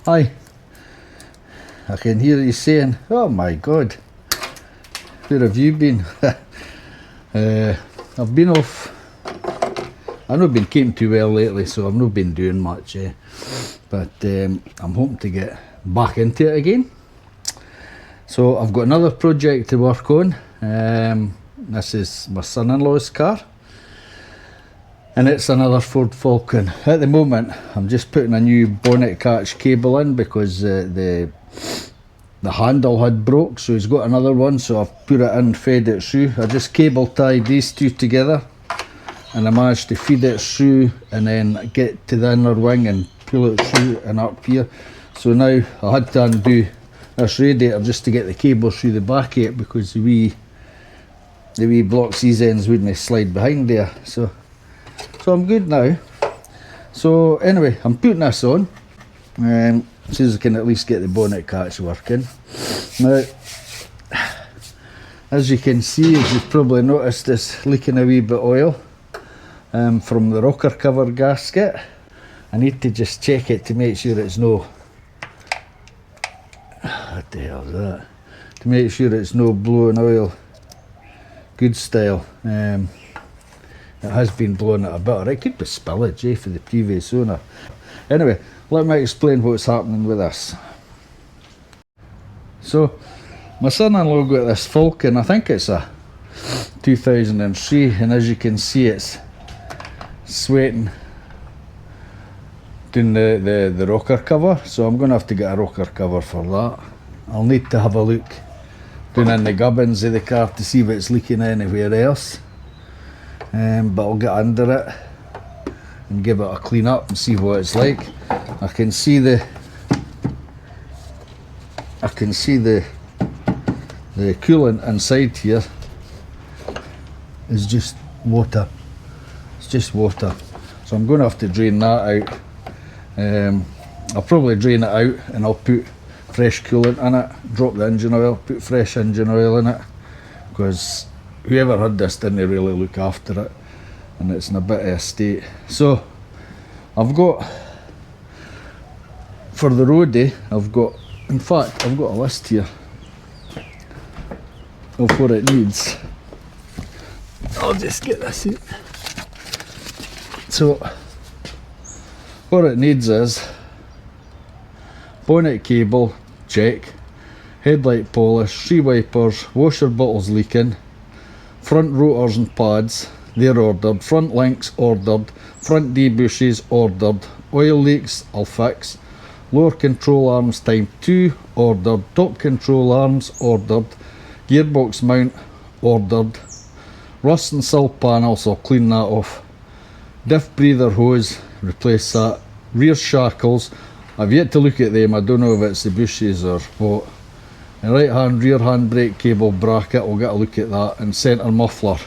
Hi, I can hear you saying, oh my god, where have you been? I've been off. I've not been keeping too well lately, so I've not been doing much, but I'm hoping to get back into it again. So I've got another project to work on. This is my son-in-law's car, and it's another Ford Falcon. At the moment I'm just putting a new bonnet catch cable in because the handle had broke, so he's got another one, so I've put it in, fed it through. I just cable tied these two together and I managed to feed it through and then get to the inner wing and pull it through and up here. So now I had to undo this radiator just to get the cable through the back of it, because the wee blocks, these ends wouldn't slide behind there. So I'm good now. So anyway, I'm putting this on so as I can at least get the bonnet catch working. Now, as you can see, as you've probably noticed, it's leaking a wee bit of oil from the rocker cover gasket. I need to just check it to make sure it's no, what the hell is that? To make sure it's no blowing oil good style. It has been blowing it a bit, or it could be spillage for the previous owner. Anyway, let me explain what's happening with this. So my son-in-law got this Falcon, I think it's a 2003, and as you can see it's sweating doing the rocker cover, so I'm going to have to get a rocker cover for that. I'll need to have a look down in the gubbins of the car to see if it's leaking anywhere else. But I'll get under it and give it a clean up and see what it's like. I can see the coolant inside here is just water. It's just water. So I'm going to have to drain that out. I'll probably drain it out and I'll put fresh coolant in it, drop the engine oil, put fresh engine oil in it, because whoever had this didn't really look after it and it's in a bit of a state. So I've got, for the roadie, I've got a list here of what it needs. I'll just get this out. So what it needs is bonnet cable, check, headlight polish, 3 wipers, washer bottles leaking, front rotors and pads, they're ordered, front links ordered, front debushes ordered, oil leaks I'll fix, lower control arms type 2 ordered, top control arms ordered, gearbox mount ordered, rust and sill panels, I'll clean that off, diff breather hose, replace that, rear shackles, I've yet to look at them, I don't know if it's the bushes or what, and right hand rear hand brake cable bracket, I'll get a look at that, and centre muffler.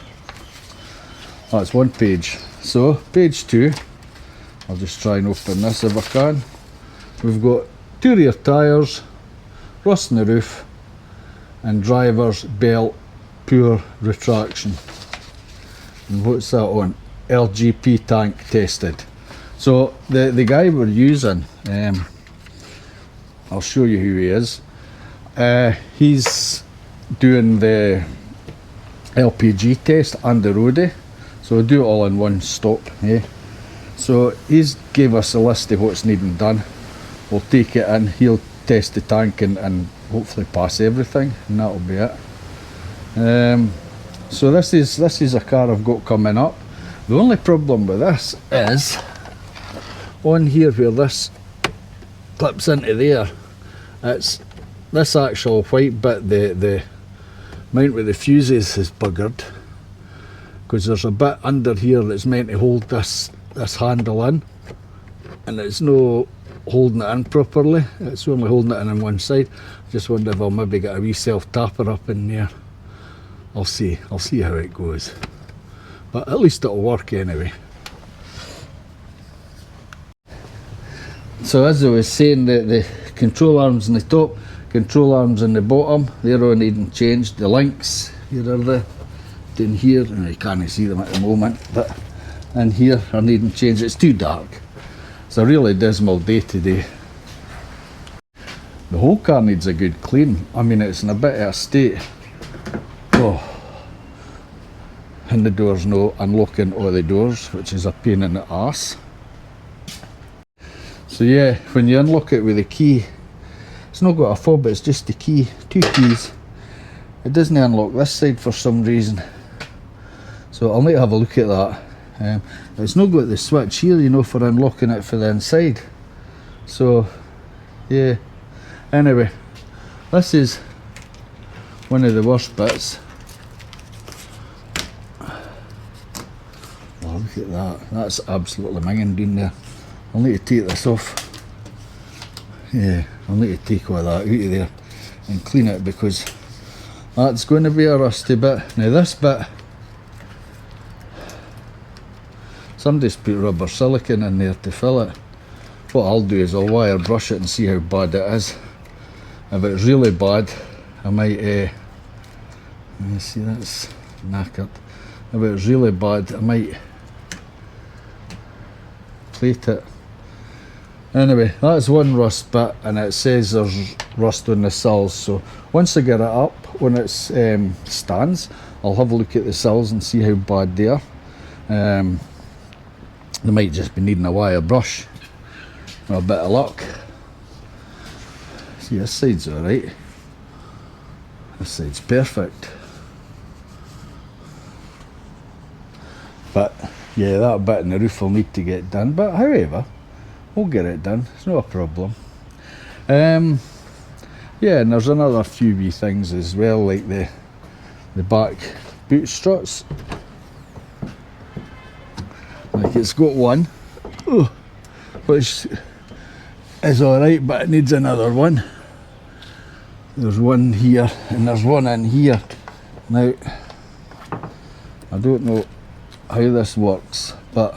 That's one page. So page 2, I'll just try and open this if I can. We've got 2 rear tyres, rust in the roof, and driver's belt pure retraction. And what's that on? LGP tank tested. So the guy we're using, I'll show you who he is. He's doing the LPG test and the roadie, so we'll do it all in one stop. So he's gave us a list of what's needing done. We'll take it in, he'll test the tank and hopefully pass everything, and that'll be it. So this is a car I've got coming up. The only problem with this is on here where this clips into there, it's this actual white bit, the mount with the fuses is buggered, because there's a bit under here that's meant to hold this handle in, and it's no holding it in properly, it's only holding it in on one side. Just wonder if I'll maybe get a wee self tapper up in there. I'll see how it goes, but at least it'll work anyway. So as I was saying, the control arms on the top, control arms on the bottom, they're all needing changed. The links, here are the down here, and you can't see them at the moment, but in here are needing changed. It's too dark. It's a really dismal day today. The whole car needs a good clean. I mean, it's in a bit of a state. Oh. And the door's no unlocking all the doors, which is a pain in the arse. So yeah, when you unlock it with a key, it's not got a fob, it's just the key, 2 keys. It doesn't unlock this side for some reason. So I'll need to have a look at that. It's not got the switch here, you know, for unlocking it for the inside. So yeah, anyway, this is one of the worst bits. Oh, look at that, that's absolutely minging down there. I'll need to take this off. Yeah, I'll need to take all that out of there and clean it, because that's going to be a rusty bit. Now this bit, somebody's put rubber silicone in there to fill it. What I'll do is I'll wire brush it and see how bad it is. If it's really bad, I might, let me see, that's knackered. If it's really bad, I might plate it. Anyway, that's one rust bit, and it says there's rust on the sills. So once I get it up, when it stands, I'll have a look at the sills and see how bad they are. They might just be needing a wire brush. With a bit of luck. See, this side's alright. This side's perfect. But yeah, that bit in the roof will need to get done. But however, we'll get it done. It's not a problem. Yeah, and there's another few wee things as well, like the back boot struts. Like it's got one, which is alright, but it needs another one. There's one here and there's one in here. Now, I don't know how this works, but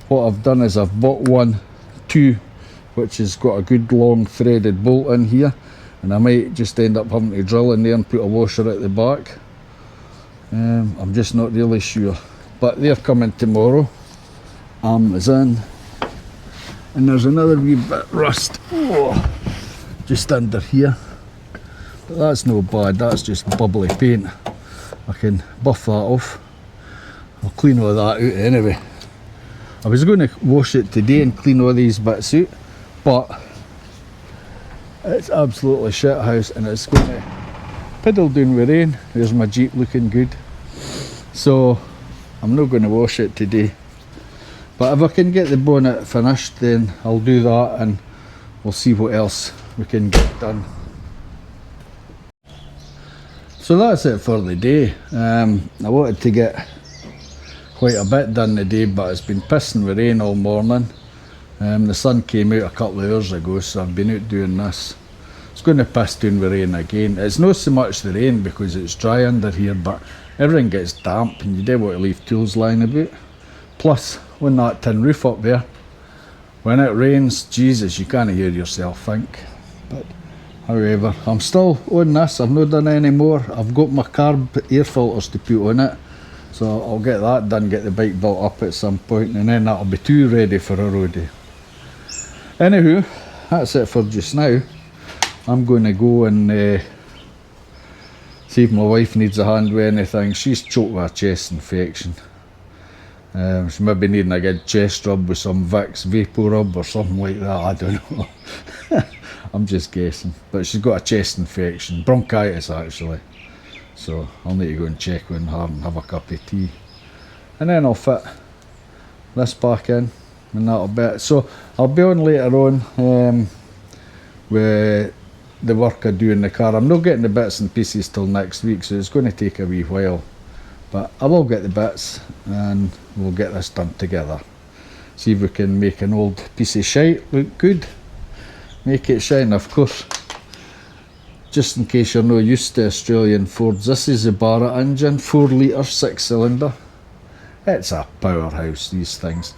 what I've done is I've bought two, which has got a good long threaded bolt in here, and I might just end up having to drill in there and put a washer at the back. I'm just not really sure, but they're coming tomorrow. Amazon. And there's another wee bit rust just under here, but that's no bad, that's just bubbly paint. I can buff that off. I'll clean all that out anyway. I was going to wash it today and clean all these bits out, but it's absolutely shit house and it's going to piddle down with rain. There's my Jeep looking good, so I'm not going to wash it today. But if I can get the bonnet finished, then I'll do that and we'll see what else we can get done. So that's it for the day. I wanted to get quite a bit done today, but it's been pissing with rain all morning. The sun came out a couple of hours ago, so I've been out doing this. It's going to piss down with rain again. It's not so much the rain because it's dry under here, but everything gets damp and you don't want to leave tools lying about. Plus, on that tin roof up there, when it rains, Jesus, you can't hear yourself think. But however, I'm still on this. I've not done any more. I've got my carb air filters to put on it, so I'll get that done, get the bike built up at some point, and then that'll be too ready for a roadie. Anywho, that's it for just now. I'm going to go and see if my wife needs a hand with anything. She's choked with a chest infection. She may be needing a good chest rub with some Vicks Vapor Rub or something like that, I don't know. I'm just guessing. But she's got a chest infection, bronchitis actually. So I'll need to go and check on her and have a cup of tea. And then I'll fit this back in and that'll be it. So I'll be on later on with the work I do in the car. I'm not getting the bits and pieces till next week, so it's going to take a wee while. But I will get the bits and we'll get this done together. See if we can make an old piece of shite look good. Make it shine, of course. Just in case you're not used to Australian Fords, this is a Barra engine, 4 litre 6 cylinder. It's a powerhouse, these things.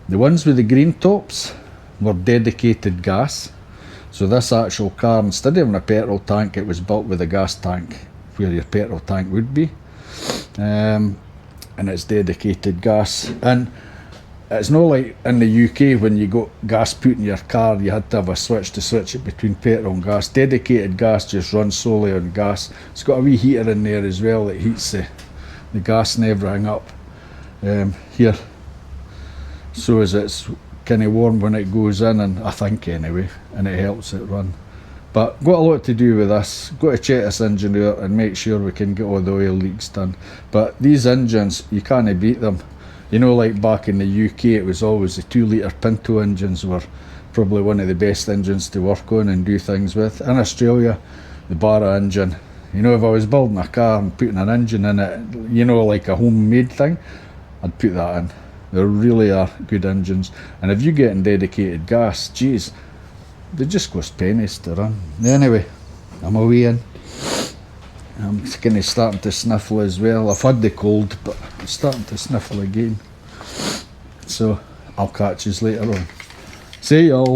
The ones with the green tops were dedicated gas. So this actual car, instead of having a petrol tank, it was built with a gas tank where your petrol tank would be. And it's dedicated gas, and it's not like in the UK when you got gas put in your car, you had to have a switch to switch it between petrol and gas. Dedicated gas just runs solely on gas. It's got a wee heater in there as well that heats the gas and everything up here, so as it's kind of warm when it goes in, and I think anyway, and it helps it run. But got a lot to do with this. Got to check this engine out and make sure we can get all the oil leaks done. But these engines, you can't beat them. You know, like back in the UK, it was always the 2 litre Pinto engines were probably one of the best engines to work on and do things with. In Australia, the Barra engine, you know, if I was building a car and putting an engine in it, you know, like a homemade thing, I'd put that in. They really are good engines. And if you get in dedicated gas, geez, they just cost pennies to run. Anyway, I'm away in. I'm kind of starting to sniffle as well. I've had the cold, but I'm starting to sniffle again. So I'll catch you later on. See y'all.